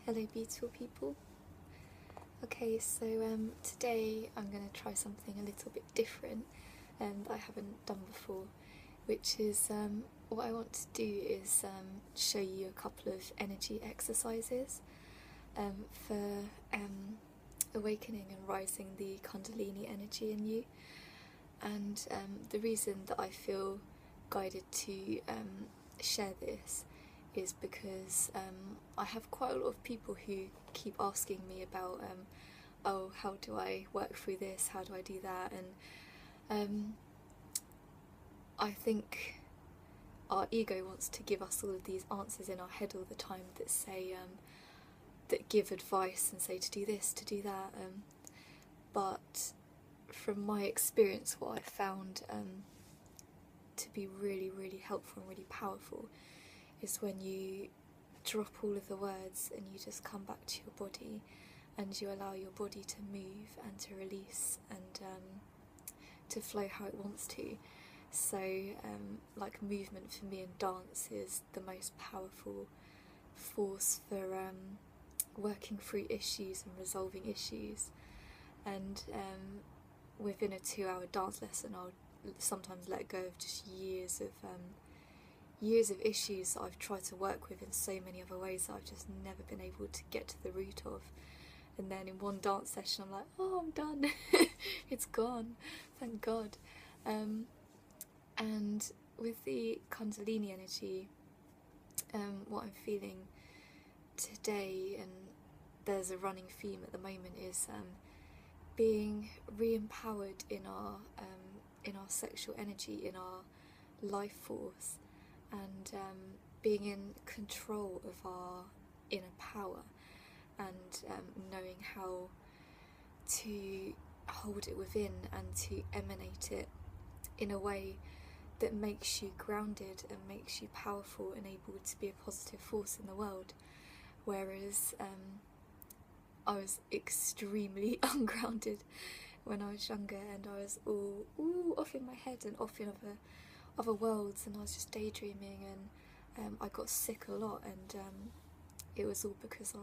Hello beautiful people. Okay, so today I'm going to try something a little bit different that I haven't done before, which is what I want to do is show you a couple of energy exercises for awakening and rising the Kundalini energy in you. And the reason that I feel guided to share this is because I have quite a lot of people who keep asking me about oh, how do I work through this, how do I do that, and I think our ego wants to give us all of these answers in our head all the time that say that give advice and say to do this, to do that, but from my experience what I found to be really, really helpful and really powerful is when you drop all of the words and you just come back to your body and you allow your body to move and to release and to flow how it wants to. So like movement for me in dance is the most powerful force for working through issues and resolving issues. And within a 2-hour dance lesson I'll sometimes let go of just years of issues that I've tried to work with in so many other ways that I've just never been able to get to the root of. And then in one dance session I'm like, oh, I'm done. It's gone, thank God. And with the Kundalini energy, what I'm feeling today, and there's a running theme at the moment, is being re-empowered in our sexual energy, in our life force, and being in control of our inner power, and knowing how to hold it within and to emanate it in a way that makes you grounded and makes you powerful and able to be a positive force in the world. Whereas I was extremely ungrounded when I was younger, and I was all off in my head and off in other worlds, and I was just daydreaming, and I got sick a lot, and it was all because I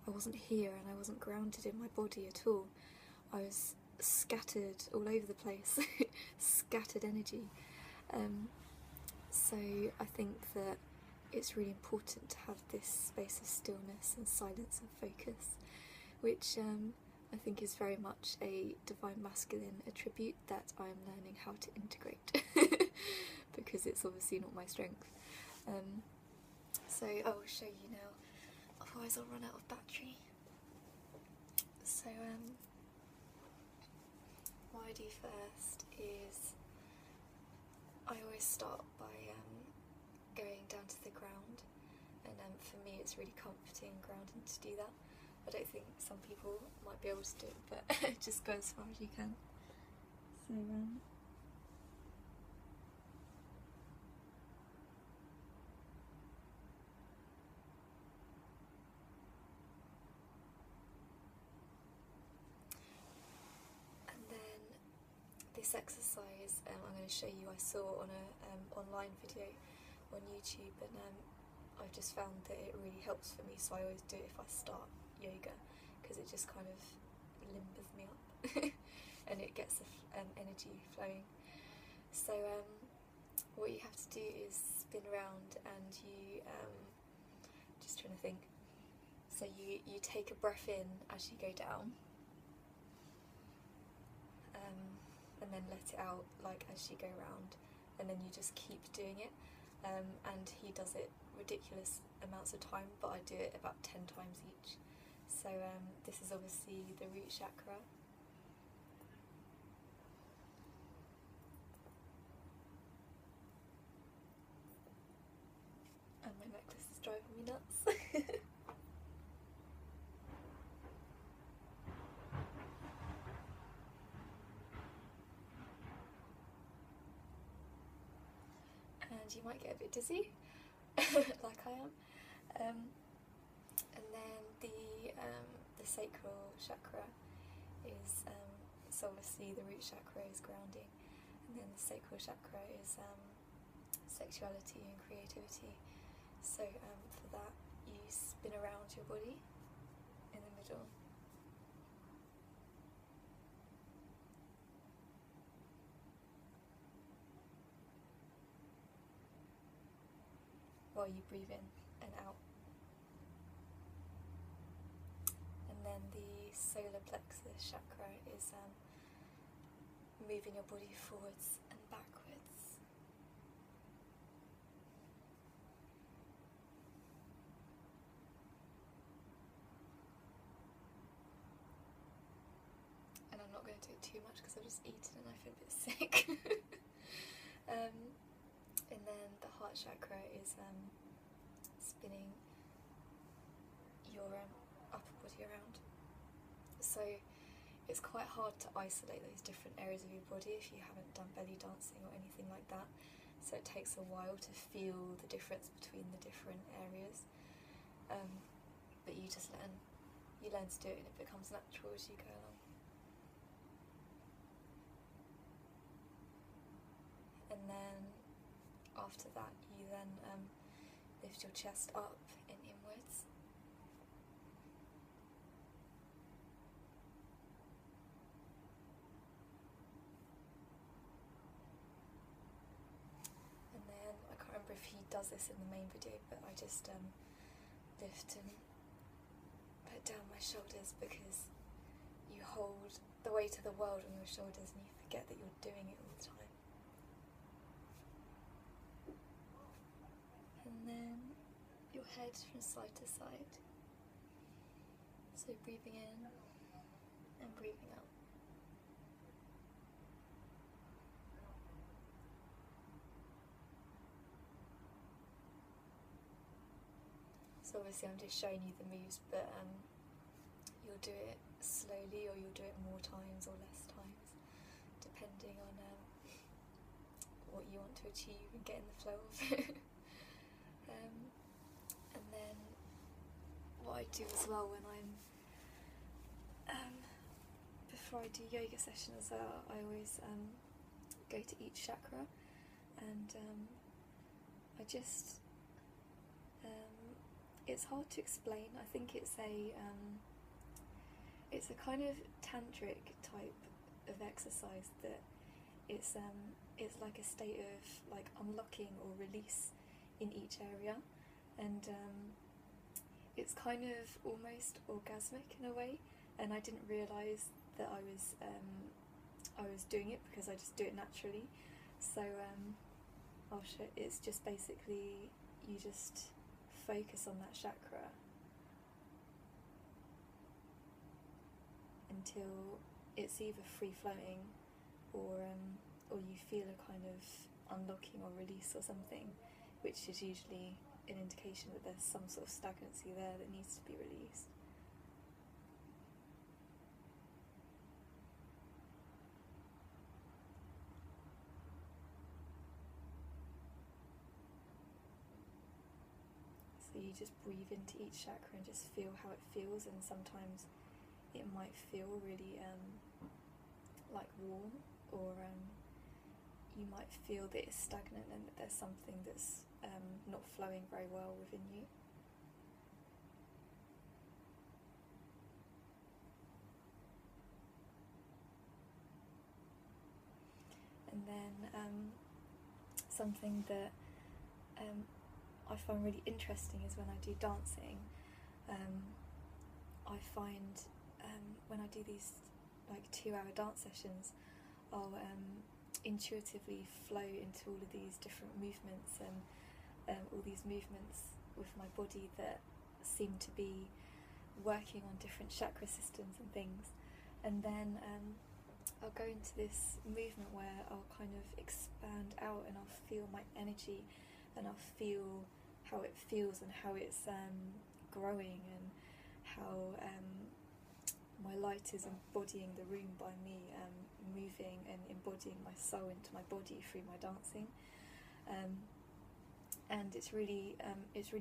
wasn't here and I wasn't grounded in my body at all. I was scattered all over the place, scattered energy. So I think that it's really important to have this space of stillness and silence and focus, which I think is very much a divine masculine attribute that I'm learning how to integrate because it's obviously not my strength. So I will show you now, otherwise I'll run out of battery. So what I do first is I always start by going down to the ground, and for me it's really comforting and grounding to do that. I don't think some people might be able to do it, but just go as far as you can. So and then this exercise I'm going to show you, I saw on a online video on YouTube, and I've just found that it really helps for me, so I always do it if I start yoga, because it just kind of limbers me up and it gets the energy flowing. So what you have to do is spin around, and you just trying to think, so you take a breath in as you go down, and then let it out like as you go round, and then you just keep doing it. And he does it ridiculous amounts of time, but I do it about 10 times each. So this is obviously the root chakra. And my necklace is driving me nuts. And you might get a bit dizzy, like I am. And then the sacral chakra is, so obviously the root chakra is grounding, and then the sacral chakra is sexuality and creativity. So for that you spin around your body in the middle. While you breathe in and out. And then the solar plexus chakra is moving your body forwards and backwards. And I'm not going to do it too much because I've just eaten and I feel a bit sick. And then the heart chakra is spinning your upper body around. So it's quite hard to isolate those different areas of your body if you haven't done belly dancing or anything like that. So it takes a while to feel the difference between the different areas. But you just learn to do it and it becomes natural as you go along. And then after that you then lift your chest up and inwards. And then, I can't remember if he does this in the main video, but I just lift and put down my shoulders, because you hold the weight of the world on your shoulders and you forget that you're doing it all the time. And then your head from side to side. So breathing in and breathing out. So obviously I'm just showing you the moves, but you'll do it slowly or you'll do it more times or less times, depending on what you want to achieve and get in the flow of. And then what I do as well when I'm before I do yoga session as well, I always go to each chakra and I just it's hard to explain. I think it's a kind of tantric type of exercise that it's like a state of like unlocking or release in each area, and it's kind of almost orgasmic in a way, and I didn't realise that I was doing it because I just do it naturally. So I'll show. It's just basically you just focus on that chakra until it's either free flowing or you feel a kind of unlocking or release or something, which is usually an indication that there's some sort of stagnancy there that needs to be released. So you just breathe into each chakra and just feel how it feels, and sometimes it might feel really like warm, or you might feel that it's stagnant and that there's something that's not flowing very well within you. And then something that I find really interesting is when I do dancing, I find when I do these like 2-hour dance sessions, I'll intuitively flow into all of these different movements and all these movements with my body that seem to be working on different chakra systems and things. And then I'll go into this movement where I'll kind of expand out and I'll feel my energy and I'll feel how it feels and how it's growing, and how my light is embodying the room by me moving and embodying my soul into my body through my dancing. And it's really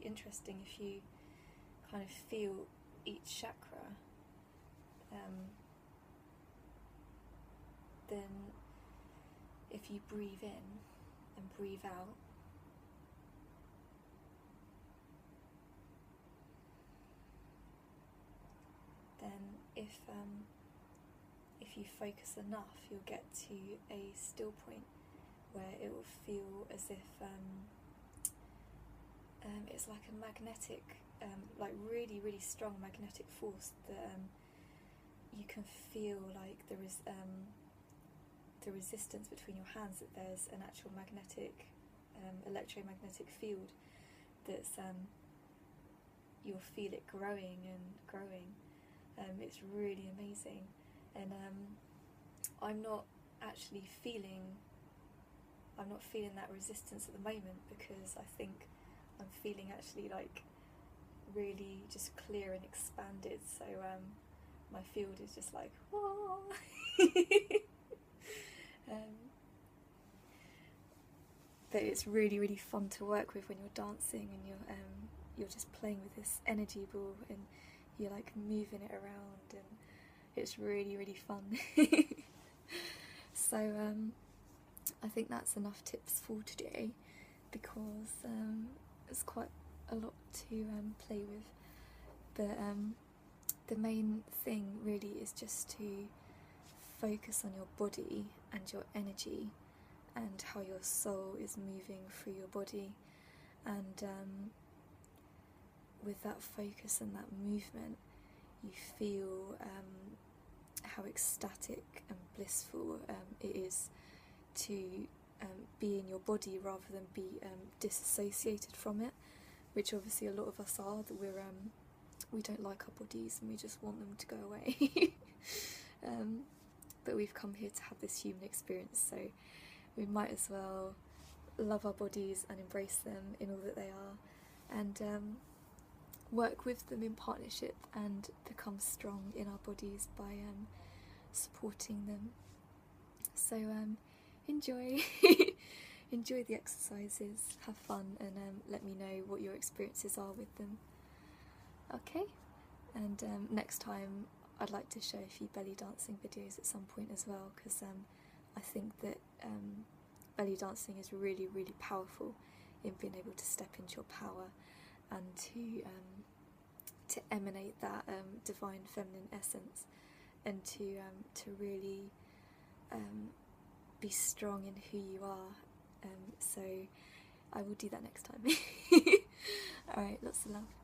interesting if you kind of feel each chakra. Then if you breathe in and breathe out, if you focus enough, you'll get to a still point where it will feel as if it's like a magnetic, like really, really strong magnetic force that you can feel like there is the resistance between your hands, that there's an actual magnetic, electromagnetic field that's you'll feel it growing and growing. It's really amazing, and I'm not feeling that resistance at the moment, because I think I'm feeling actually like really just clear and expanded, so my field is just like whoa. But it's really, really fun to work with when you're dancing and you're just playing with this energy ball and you're like moving it around, and it's really, really fun. So I think that's enough tips for today, because it's quite a lot to play with. But the main thing really is just to focus on your body and your energy and how your soul is moving through your body, and with that focus and that movement you feel how ecstatic and blissful it is to be in your body rather than be disassociated from it, which obviously a lot of us are, that we don't like our bodies and we just want them to go away. But we've come here to have this human experience, so we might as well love our bodies and embrace them in all that they are, and work with them in partnership and become strong in our bodies by supporting them. So enjoy enjoy the exercises, have fun, and let me know what your experiences are with them. Okay, and next time I'd like to show a few belly dancing videos at some point as well, because I think that belly dancing is really, really powerful in being able to step into your power and to emanate that divine feminine essence, and to really be strong in who you are. So I will do that next time. Alright, lots of love.